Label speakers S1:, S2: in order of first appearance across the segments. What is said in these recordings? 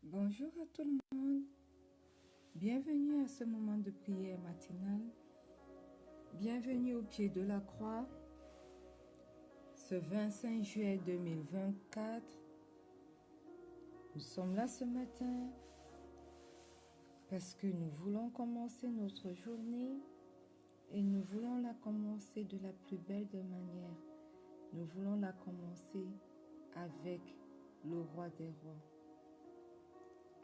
S1: Bonjour à tout le monde, bienvenue à ce moment de prière matinale, bienvenue au pied de la croix, ce 25 juillet 2024. Nous sommes là ce matin parce que nous voulons commencer notre journée et nous voulons la commencer de la plus belle des manières. Nous voulons la commencer avec le roi des rois.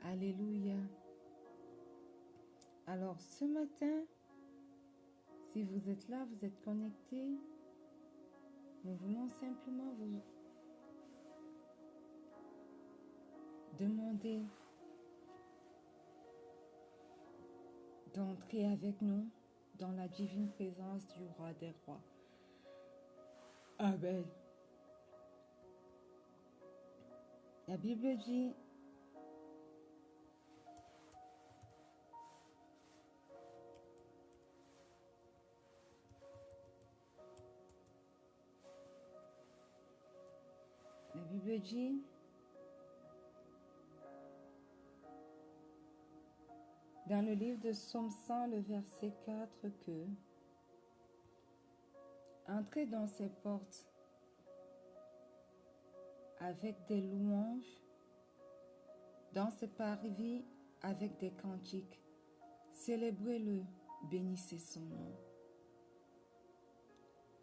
S1: Alléluia. Alors ce matin, si vous êtes là, vous êtes connectés, nous voulons simplement vous demander d'entrer avec nous dans la divine présence du roi des rois. Amen. La Bible dit dans le livre de Psaume 100, le verset 4, que entrez dans ses portes avec des louanges, dans ses parvis avec des cantiques. Célébrez-le, bénissez son nom.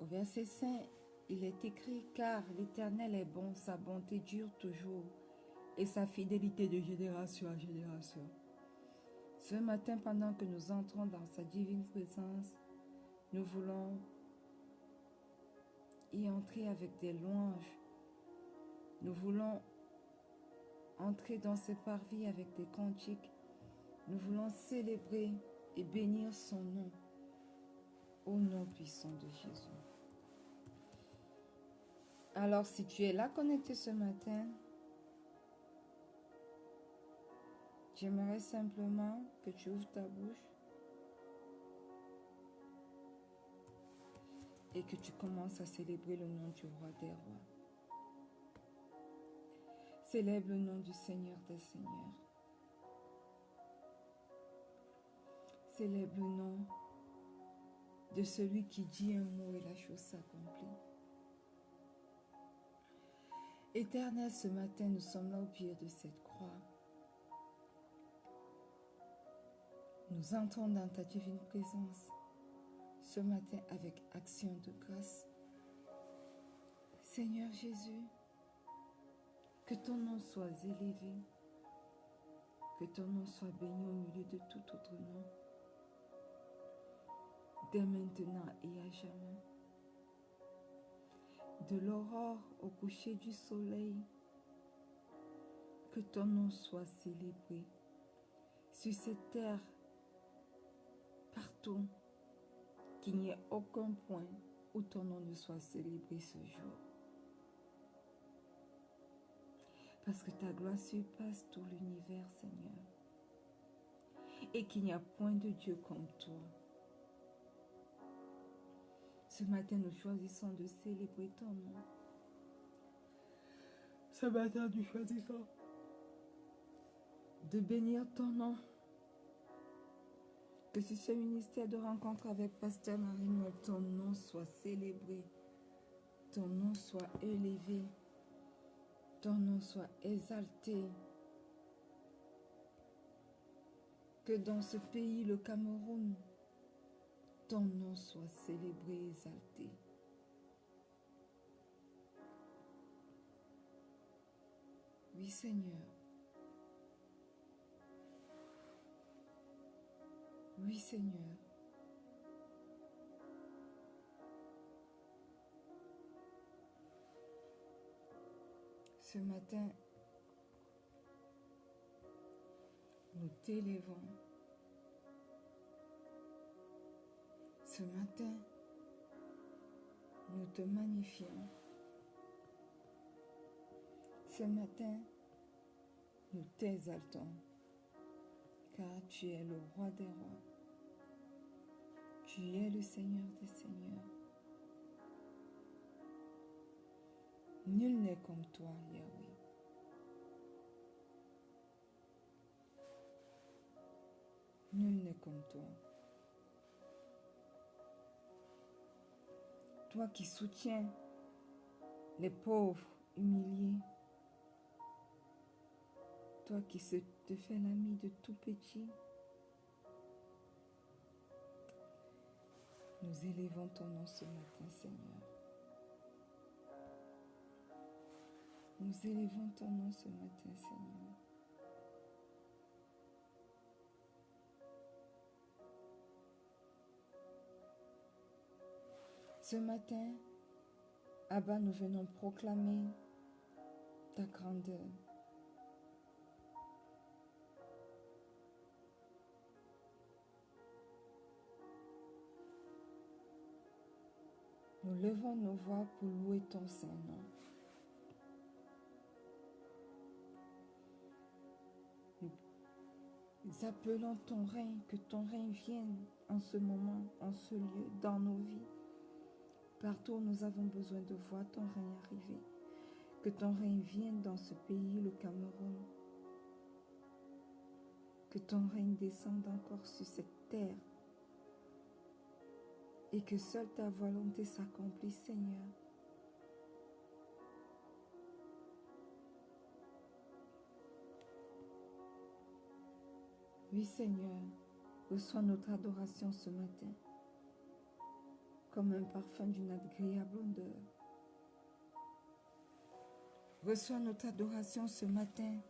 S1: Au verset 5, il est écrit, car l'Éternel est bon, sa bonté dure toujours, et sa fidélité de génération en génération. Ce matin, pendant que nous entrons dans sa divine présence, nous voulons y entrer avec des louanges. Nous voulons entrer dans ses parvis avec des cantiques. Nous voulons célébrer et bénir son nom, au nom puissant de Jésus. Alors, si tu es là connecté ce matin, j'aimerais simplement que tu ouvres ta bouche et que tu commences à célébrer le nom du roi des rois. Célèbre le nom du Seigneur des seigneurs. Célèbre le nom de celui qui dit un mot et la chose s'accomplit. Éternel, ce matin, nous sommes là au pied de cette croix. Nous entrons dans ta divine présence ce matin avec action de grâce. Seigneur Jésus, que ton nom soit élevé, que ton nom soit béni au milieu de tout autre nom, dès maintenant et à jamais. De l'aurore au coucher du soleil, que ton nom soit célébré sur cette terre, partout, qu'il n'y ait aucun point où ton nom ne soit célébré ce jour. Parce que ta gloire surpasse tout l'univers, Seigneur, et qu'il n'y a point de Dieu comme toi. Ce matin, nous choisissons de célébrer ton nom. Ce matin, nous choisissons de bénir ton nom. Que sur ce ministère de rencontre avec Pasteur Marie-Noël, ton nom soit célébré, ton nom soit élevé, ton nom soit exalté. Que dans ce pays, le Cameroun, ton nom soit célébré, exalté. Oui, Seigneur. Oui, Seigneur. Ce matin, nous t'élevons. Ce matin, te magnifions. Ce matin, nous t'exaltons, car tu es le roi des rois. Tu es le Seigneur des seigneurs. Nul n'est comme toi, Yahweh. Nul n'est comme toi. Toi qui soutiens les pauvres humiliés. Toi qui te fais l'ami de tout petit. Nous élevons ton nom ce matin, Seigneur. Nous élevons ton nom ce matin, Seigneur. Ce matin, Abba, nous venons proclamer ta grandeur. Nous levons nos voix pour louer ton Saint-Nom. Nous appelons ton règne, que ton règne vienne en ce moment, en ce lieu, dans nos vies. Partout où nous avons besoin de voir ton règne arriver. Que ton règne vienne dans ce pays, le Cameroun. Que ton règne descende encore sur cette terre. Et que seule ta volonté s'accomplisse, Seigneur. Oui, Seigneur, reçois notre adoration ce matin, comme un parfum d'une agréable odeur. Reçois notre adoration ce matin,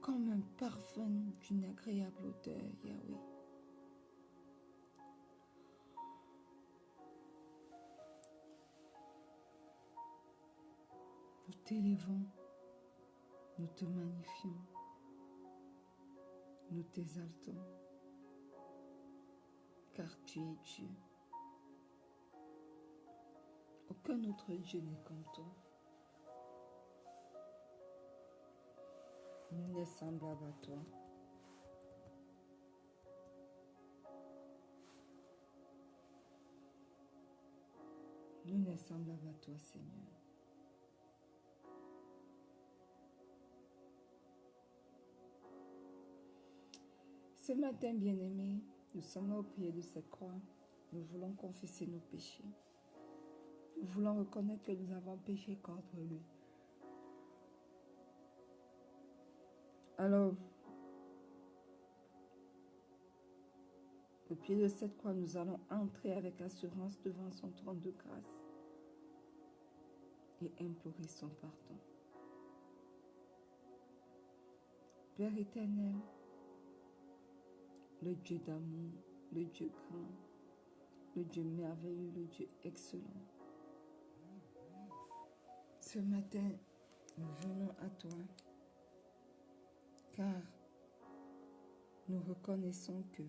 S1: comme un parfum d'une agréable odeur, Yahweh. Nous t'élevons, nous te magnifions, nous t'exaltons, car tu es Dieu. Aucun autre Dieu n'est comme toi. Nul n'est semblable à toi. Nul n'est semblable à toi, Seigneur. Ce matin, bien-aimés, nous sommes là au pied de cette croix. Nous voulons confesser nos péchés. Nous voulons reconnaître que nous avons péché contre lui. Alors, au pied de cette croix, nous allons entrer avec assurance devant son trône de grâce et implorer son pardon. Père éternel, le Dieu d'amour, le Dieu grand, le Dieu merveilleux, le Dieu excellent. Ce matin, nous venons à toi, car nous reconnaissons que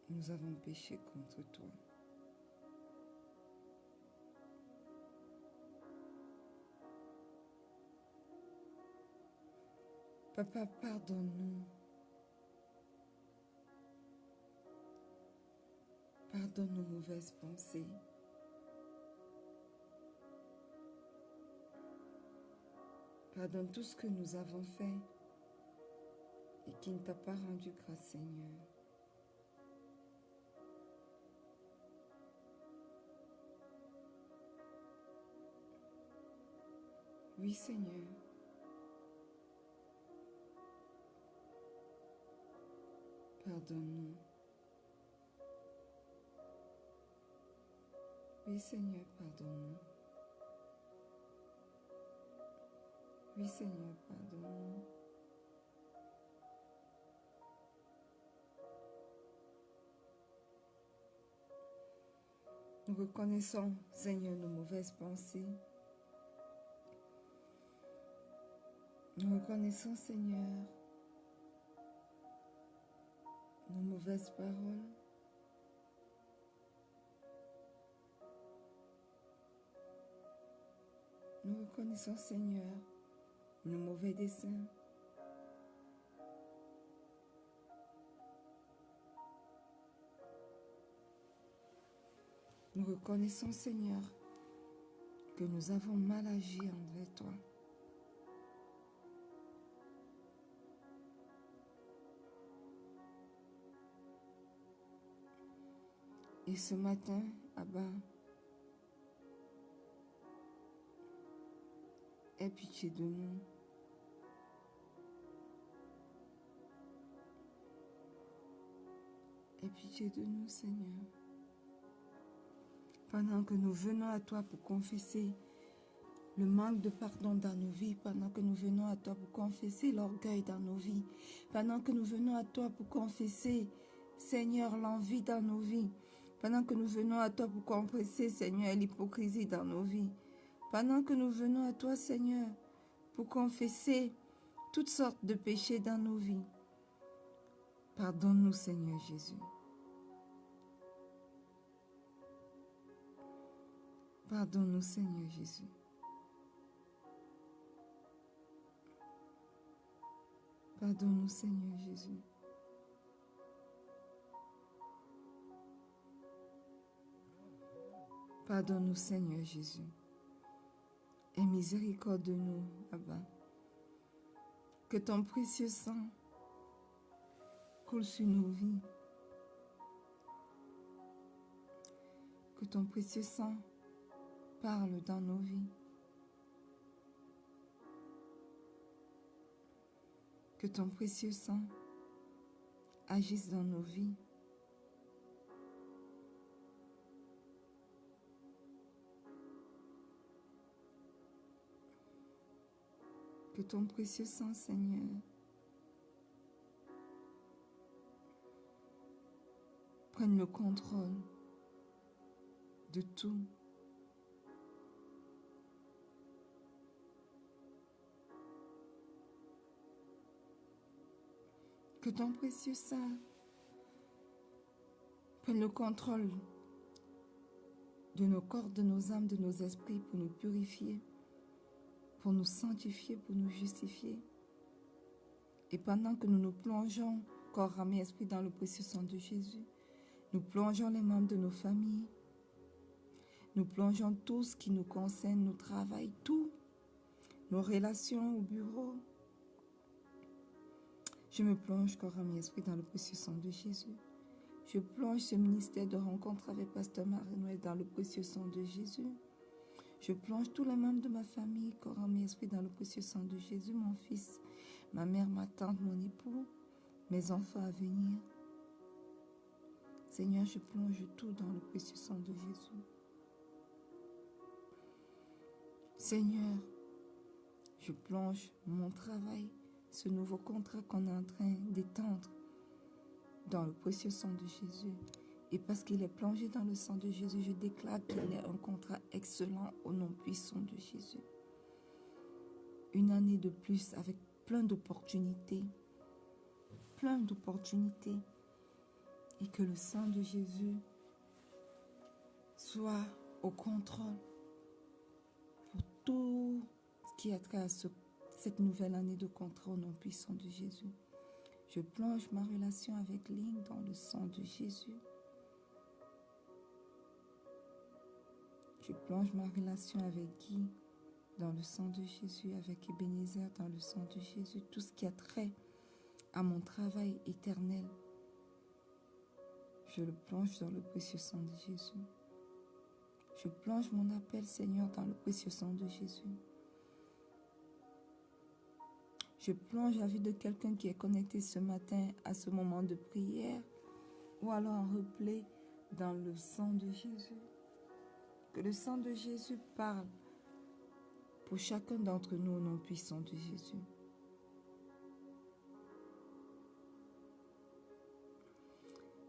S1: nous avons péché contre toi. Papa, pardonne-nous. Pardonne nos mauvaises pensées. Pardonne tout ce que nous avons fait et qui ne t'a pas rendu grâce, Seigneur. Oui, Seigneur. Pardonne-nous. Oui, Seigneur, pardonne-nous. Oui, Seigneur, pardonne-nous. Nous reconnaissons, Seigneur, nos mauvaises pensées. Nous reconnaissons, Seigneur, nos mauvaises paroles. Nous reconnaissons, Seigneur, nos mauvais desseins. Nous reconnaissons, Seigneur, que nous avons mal agi envers toi. Et ce matin, Abba, aie pitié de nous. Aie pitié de nous, Seigneur. Pendant que nous venons à toi pour confesser le manque de pardon dans nos vies, pendant que nous venons à toi pour confesser l'orgueil dans nos vies, pendant que nous venons à toi pour confesser, Seigneur, l'envie dans nos vies, pendant que nous venons à toi pour confesser, Seigneur, l'hypocrisie dans nos vies, pendant que nous venons à toi, Seigneur, pour confesser toutes sortes de péchés dans nos vies. Pardonne-nous, Seigneur Jésus. Pardonne-nous, Seigneur Jésus. Pardonne-nous, Seigneur Jésus. Pardonne-nous, Seigneur Jésus. Aie miséricorde de nous, Abba. Que ton précieux sang coule sur nos vies. Que ton précieux sang parle dans nos vies. Que ton précieux sang agisse dans nos vies. Que ton précieux sang, Seigneur, prenne le contrôle de tout. Que ton précieux sang prenne le contrôle de nos corps, de nos âmes, de nos esprits pour nous purifier, pour nous sanctifier, pour nous justifier. Et pendant que nous nous plongeons, corps, âme et esprit, dans le précieux sang de Jésus, nous plongeons les membres de nos familles, nous plongeons tout ce qui nous concerne, nos travail, tout, nos relations au bureau. Je me plonge, corps, âme et esprit, dans le précieux sang de Jésus. Je plonge ce ministère de rencontre avec Pasteur Marie-Noël dans le précieux sang de Jésus. Je plonge tous les membres de ma famille, corps, âme et esprit, dans le précieux sang de Jésus, mon fils, ma mère, ma tante, mon époux, mes enfants à venir. Seigneur, je plonge tout dans le précieux sang de Jésus. Seigneur, je plonge mon travail, ce nouveau contrat qu'on est en train d'étendre dans le précieux sang de Jésus. Et parce qu'il est plongé dans le sang de Jésus, je déclare qu'il est un contrat excellent au nom puissant de Jésus. Une année de plus avec plein d'opportunités. Et que le sang de Jésus soit au contrôle pour tout ce qui a trait à cette nouvelle année de contrat au nom puissant de Jésus. Je plonge ma relation avec Lynn dans le sang de Jésus. Je plonge ma relation avec Guy dans le sang de Jésus, avec Ebenezer dans le sang de Jésus. Tout ce qui a trait à mon travail éternel, je le plonge dans le précieux sang de Jésus. Je plonge mon appel, Seigneur, dans le précieux sang de Jésus. Je plonge la vie de quelqu'un qui est connecté ce matin à ce moment de prière ou alors en replay dans le sang de Jésus. Que le sang de Jésus parle pour chacun d'entre nous au nom puissant de Jésus.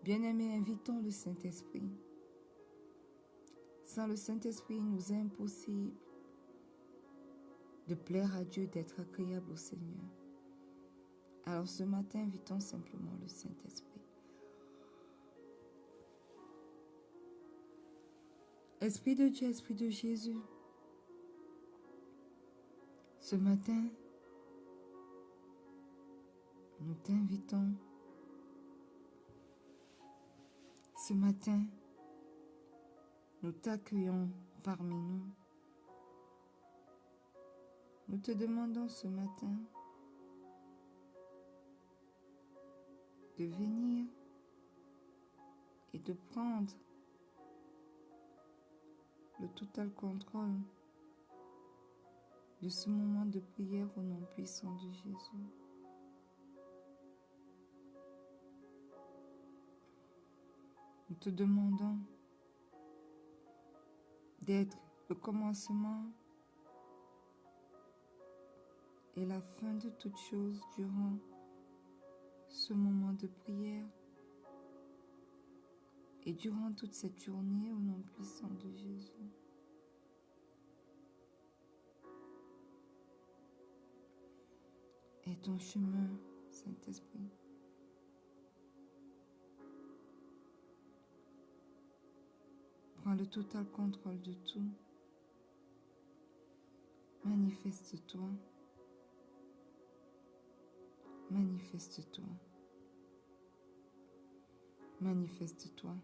S1: Bien-aimés, invitons le Saint-Esprit. Sans le Saint-Esprit, il nous est impossible de plaire à Dieu, d'être agréable au Seigneur. Alors ce matin, invitons simplement le Saint-Esprit. Esprit de Dieu, Esprit de Jésus, ce matin, nous t'invitons. Ce matin, nous t'accueillons parmi nous. Nous te demandons ce matin de venir et de prendre le total contrôle de ce moment de prière au nom puissant de Jésus. Nous te demandons d'être le commencement et la fin de toutes choses durant ce moment de prière et durant toute cette journée au nom puissant de Jésus. Et ton chemin, Saint-Esprit. Prends le total contrôle de tout. Manifeste-toi. Manifeste-toi. Manifeste-toi.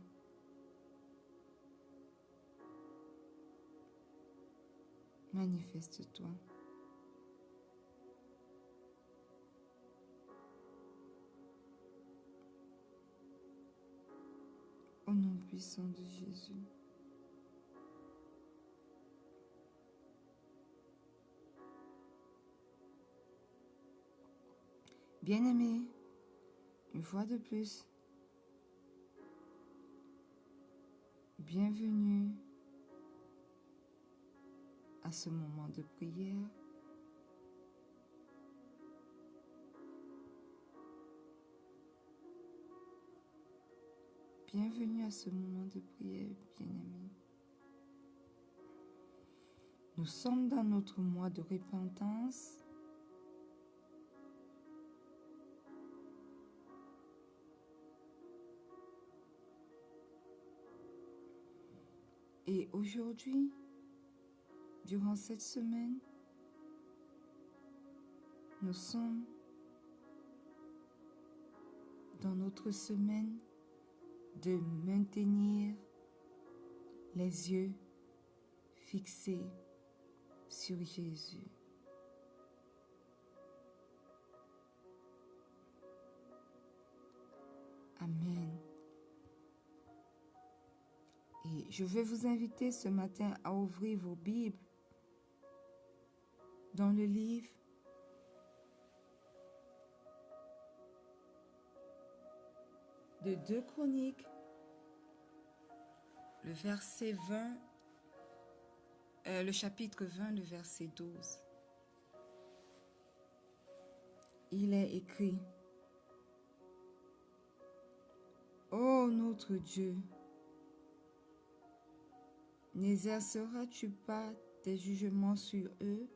S1: Manifeste-toi. Au nom puissant de Jésus. Bien-aimé, une fois de plus, bienvenue à ce moment de prière. Bienvenue à ce moment de prière, bien-aimé. Nous sommes dans notre mois de repentance. Et aujourd'hui, durant cette semaine, nous sommes dans notre semaine de maintenir les yeux fixés sur Jésus. Amen. Et je vais vous inviter ce matin à ouvrir vos Bibles dans le livre de 2 Chroniques, le verset 20, le chapitre 20, le verset 12. Il est écrit: Ô notre Dieu, n'exerceras-tu pas tes jugements sur eux?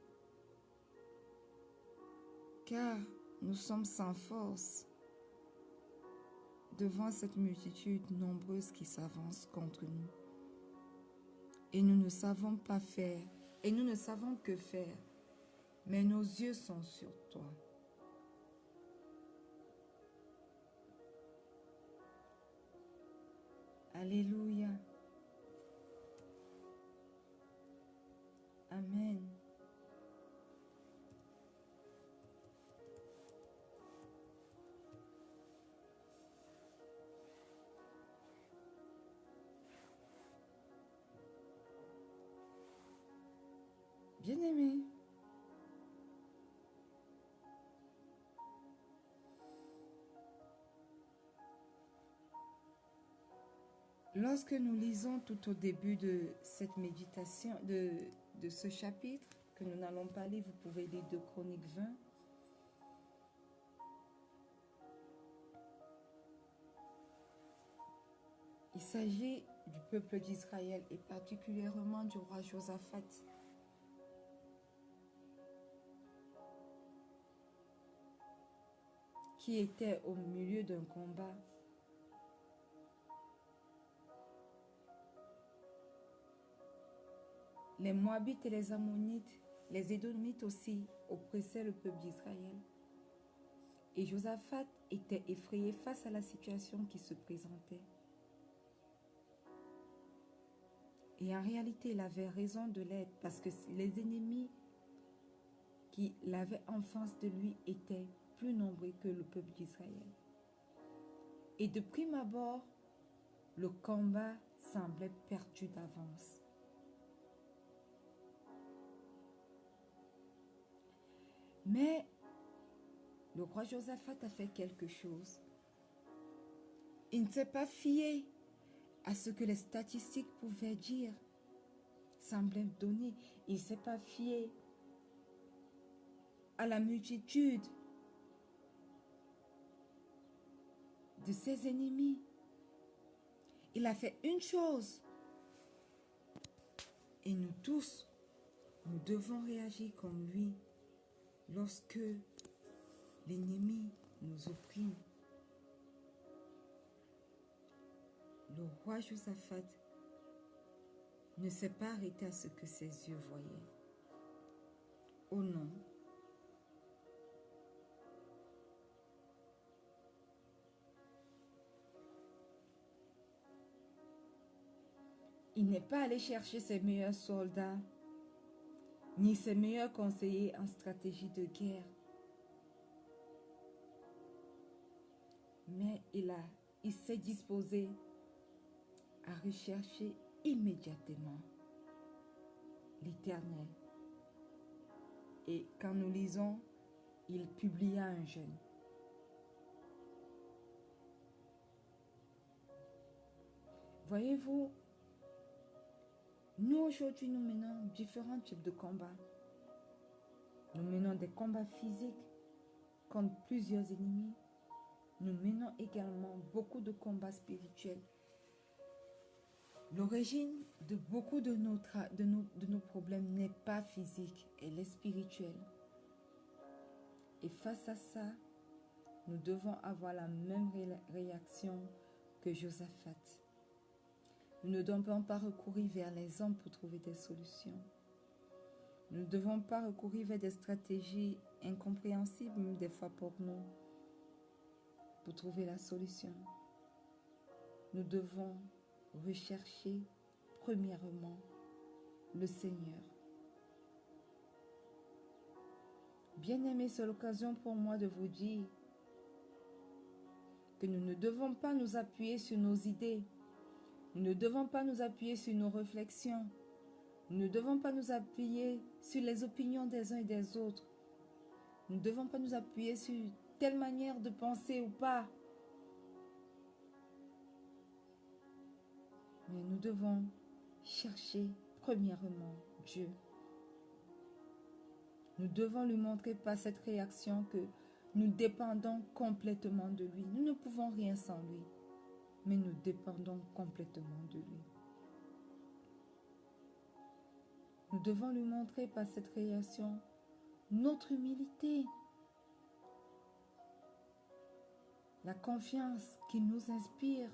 S1: Car nous sommes sans force devant cette multitude nombreuse qui s'avance contre nous. Et nous ne savons pas faire, et nous ne savons que faire, mais nos yeux sont sur toi. Alléluia. Amen. Bien-aimé, lorsque nous lisons tout au début de cette méditation, de ce chapitre, que nous n'allons pas lire, vous pouvez lire 2 Chroniques 20. Il s'agit du peuple d'Israël et particulièrement du roi Josaphat. Qui était au milieu d'un combat. les Moabites et les Ammonites, les Édomites aussi oppressaient le peuple d'Israël. Et Josaphat était effrayé face à la situation qui se présentait. Et en réalité, il avait raison de l'être parce que les ennemis qui l'avaient en face de lui étaient plus nombreux que le peuple d'Israël. Et de prime abord, le combat semblait perdu d'avance. Mais le roi Josaphat a fait quelque chose. Il ne s'est pas fié à ce que les statistiques pouvaient dire, semblaient donner. Il ne s'est pas fié à la multitude de ses ennemis. Il a fait une chose. Et nous tous, nous devons réagir comme lui lorsque l'ennemi nous opprime. Le roi Josaphat ne s'est pas arrêté à ce que ses yeux voyaient. Oh non. Il n'est pas allé chercher ses meilleurs soldats, ni ses meilleurs conseillers en stratégie de guerre. Mais il s'est disposé à rechercher immédiatement l'Éternel. Et quand nous lisons, il publia un jeûne. Voyez-vous, nous aujourd'hui, nous menons différents types de combats. Nous menons des combats physiques contre plusieurs ennemis. Nous menons également beaucoup de combats spirituels. L'origine de beaucoup de nos problèmes n'est pas physique, elle est spirituelle. Et face à ça, nous devons avoir la même réaction que Josaphat. Nous ne devons pas recourir vers les hommes pour trouver des solutions. Nous ne devons pas recourir vers des stratégies incompréhensibles des fois pour nous, pour trouver la solution. Nous devons rechercher premièrement le Seigneur. Bien-aimés, c'est l'occasion pour moi de vous dire que nous ne devons pas nous appuyer sur nos idées. Nous ne devons pas nous appuyer sur nos réflexions. Nous ne devons pas nous appuyer sur les opinions des uns et des autres. Nous ne devons pas nous appuyer sur telle manière de penser ou pas. Mais nous devons chercher premièrement Dieu. Nous devons lui montrer par cette réaction que nous dépendons complètement de lui. Nous ne pouvons rien sans lui, mais nous dépendons complètement de lui. Nous devons lui montrer par cette réaction notre humilité, la confiance qu'il nous inspire.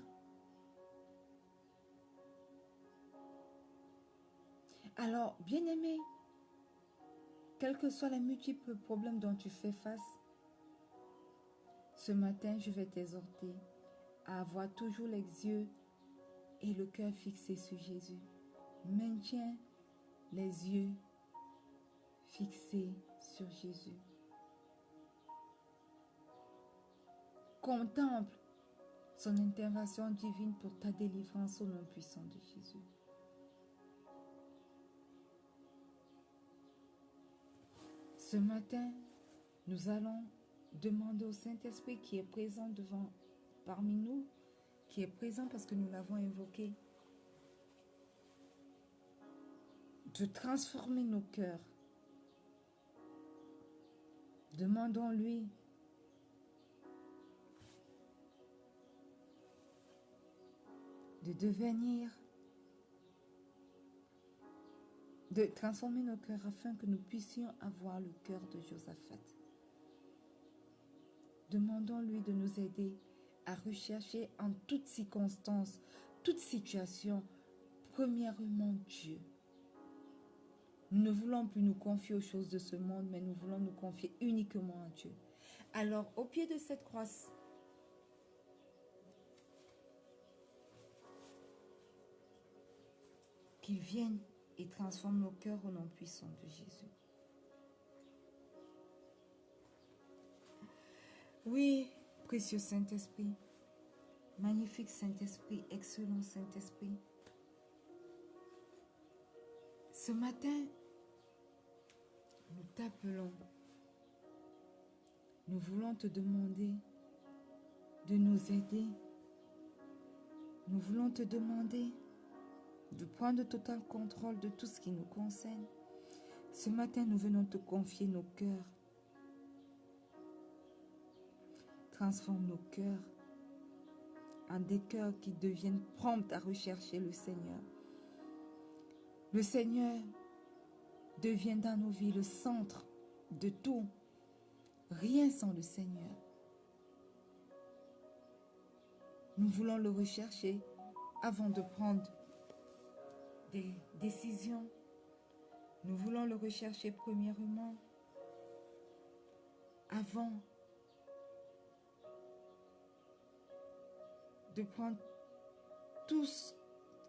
S1: Alors, bien-aimé, quels que soient les multiples problèmes dont tu fais face, ce matin, je vais t'exhorter à avoir toujours les yeux et le cœur fixés sur Jésus. Maintiens les yeux fixés sur Jésus. Contemple son intervention divine pour ta délivrance au nom puissant de Jésus. Ce matin, nous allons demander au Saint-Esprit qui est présent parmi nous, qui est présent parce que nous l'avons invoqué, de transformer nos cœurs. Demandons-lui de transformer nos cœurs afin que nous puissions avoir le cœur de Josaphat. Demandons-lui de nous aider à rechercher en toutes circonstances, toute situation, premièrement Dieu. Nous ne voulons plus nous confier aux choses de ce monde, mais nous voulons nous confier uniquement à Dieu. Alors, au pied de cette croix, qu'il vienne et transforme nos cœurs au nom puissant de Jésus. Oui, précieux Saint-Esprit, magnifique Saint-Esprit, excellent Saint-Esprit. Ce matin, nous t'appelons. Nous voulons te demander de nous aider. Nous voulons te demander de prendre total contrôle de tout ce qui nous concerne. Ce matin, nous venons te confier nos cœurs. Transforme nos cœurs en des cœurs qui deviennent prompts à rechercher le Seigneur. Le Seigneur devient dans nos vies le centre de tout. Rien sans le Seigneur. Nous voulons le rechercher avant de prendre des décisions. Nous voulons le rechercher premièrement avant de prendre toutes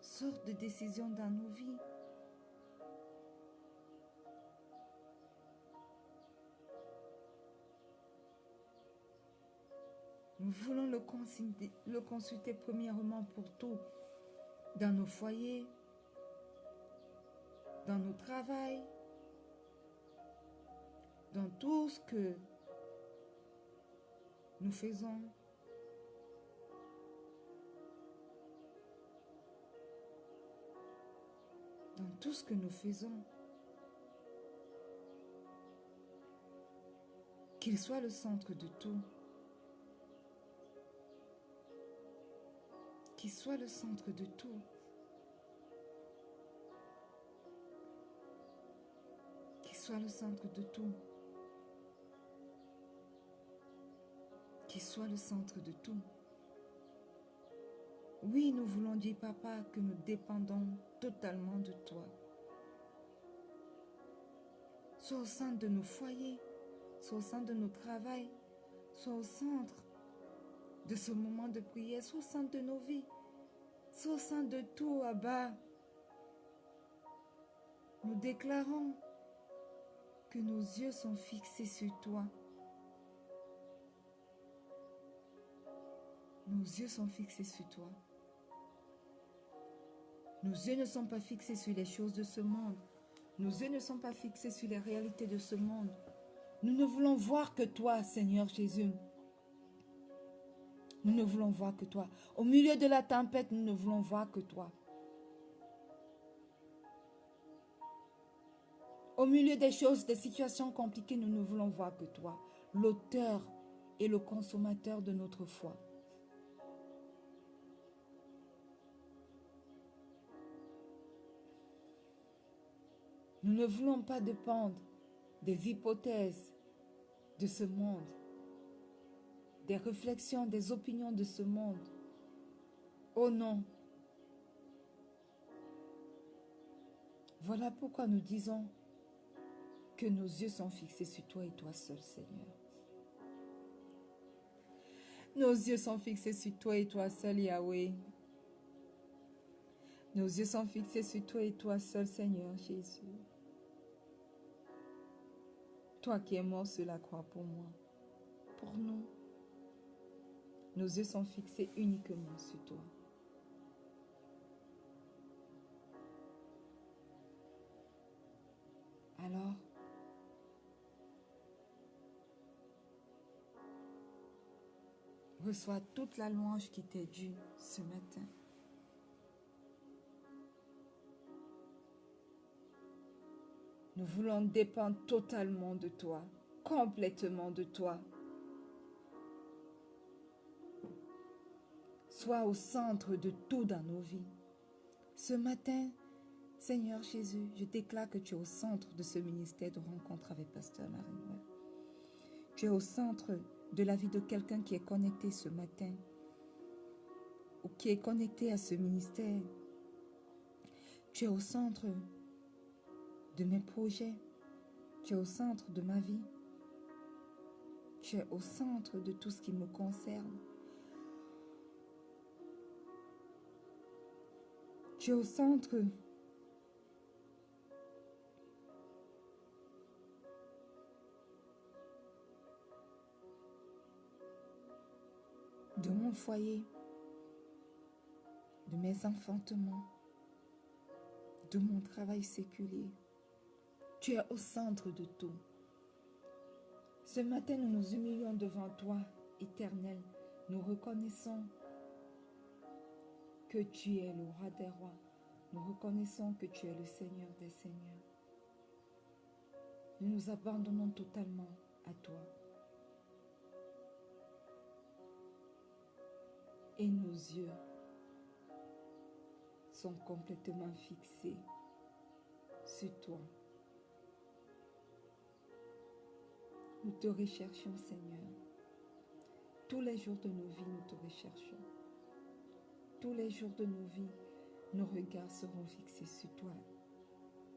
S1: sortes de décisions dans nos vies. Nous voulons le consulter premièrement pour tout, dans nos foyers, dans nos travails, dans tout ce que nous faisons. Dans tout ce que nous faisons. Qu'il soit le centre de tout. Qu'il soit le centre de tout. Qu'il soit le centre de tout. Qu'il soit le centre de tout. Oui, nous voulons dire, Papa, que nous dépendons totalement de toi. Sois au centre de nos foyers, sois au centre de nos travails, sois au centre de ce moment de prière, sois au centre de nos vies, sois au centre de tout, Abba. Nous déclarons que nos yeux sont fixés sur toi. Nos yeux sont fixés sur toi. Nos yeux ne sont pas fixés sur les choses de ce monde. Nos yeux ne sont pas fixés sur les réalités de ce monde. Nous ne voulons voir que toi, Seigneur Jésus. Nous ne voulons voir que toi. Au milieu de la tempête, nous ne voulons voir que toi. Au milieu des choses, des situations compliquées, nous ne voulons voir que toi, l'auteur et le consommateur de notre foi. Nous ne voulons pas dépendre des hypothèses de ce monde, des réflexions, des opinions de ce monde. Oh non. Voilà pourquoi nous disons que nos yeux sont fixés sur toi et toi seul, Seigneur. Nos yeux sont fixés sur toi et toi seul, Yahweh. Nos yeux sont fixés sur toi et toi seul, Seigneur Jésus. Toi qui es mort sur la croix pour moi, pour nous. Nos yeux sont fixés uniquement sur toi. Alors, reçois toute la louange qui t'est due ce matin. Nous voulons dépendre totalement de toi, complètement de toi. Sois au centre de tout dans nos vies. Ce matin, Seigneur Jésus, je déclare que tu es au centre de ce ministère de rencontre avec Pasteur Marie-Noël. Tu es au centre de la vie de quelqu'un qui est connecté ce matin ou qui est connecté à ce ministère. Tu es au centre de mes projets. Tu es au centre de ma vie. Tu es au centre de tout ce qui me concerne. Tu es au centre de mon foyer, de mes enfantements, de mon travail séculier. Tu es au centre de tout. Ce matin, nous nous humilions devant toi, Éternel. Nous reconnaissons que tu es le roi des rois. Nous reconnaissons que tu es le Seigneur des seigneurs. Nous nous abandonnons totalement à toi. Et nos yeux sont complètement fixés sur toi. Nous te recherchons, Seigneur. Tous les jours de nos vies, nous te recherchons. Tous les jours de nos vies, nos regards seront fixés sur toi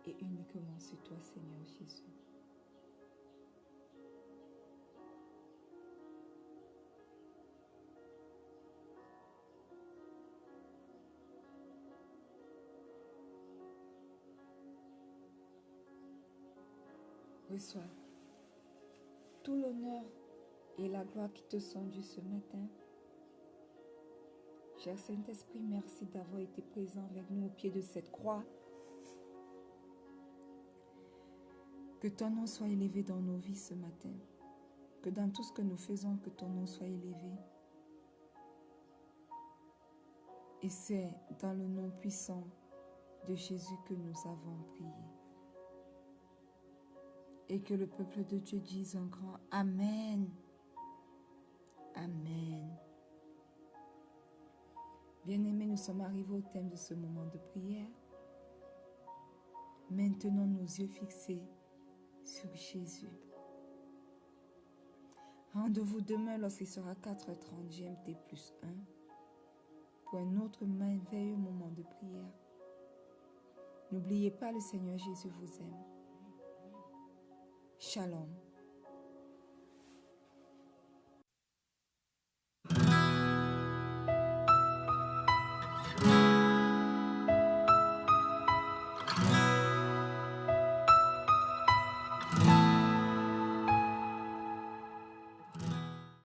S1: et uniquement sur toi, Seigneur Jésus. Reçois tout l'honneur et la gloire qui te sont dus ce matin. Cher Saint-Esprit, merci d'avoir été présent avec nous au pied de cette croix. Que ton nom soit élevé dans nos vies ce matin. Que dans tout ce que nous faisons, que ton nom soit élevé. Et c'est dans le nom puissant de Jésus que nous avons prié. Et que le peuple de Dieu dise un grand Amen. Amen. Bien-aimés, nous sommes arrivés au thème de ce moment de prière. Maintenons nos yeux fixés sur Jésus. Rendez-vous demain lorsqu'il sera 4h30 GMT plus 1 pour un autre merveilleux moment de prière. N'oubliez pas, le Seigneur Jésus vous aime. Shalom.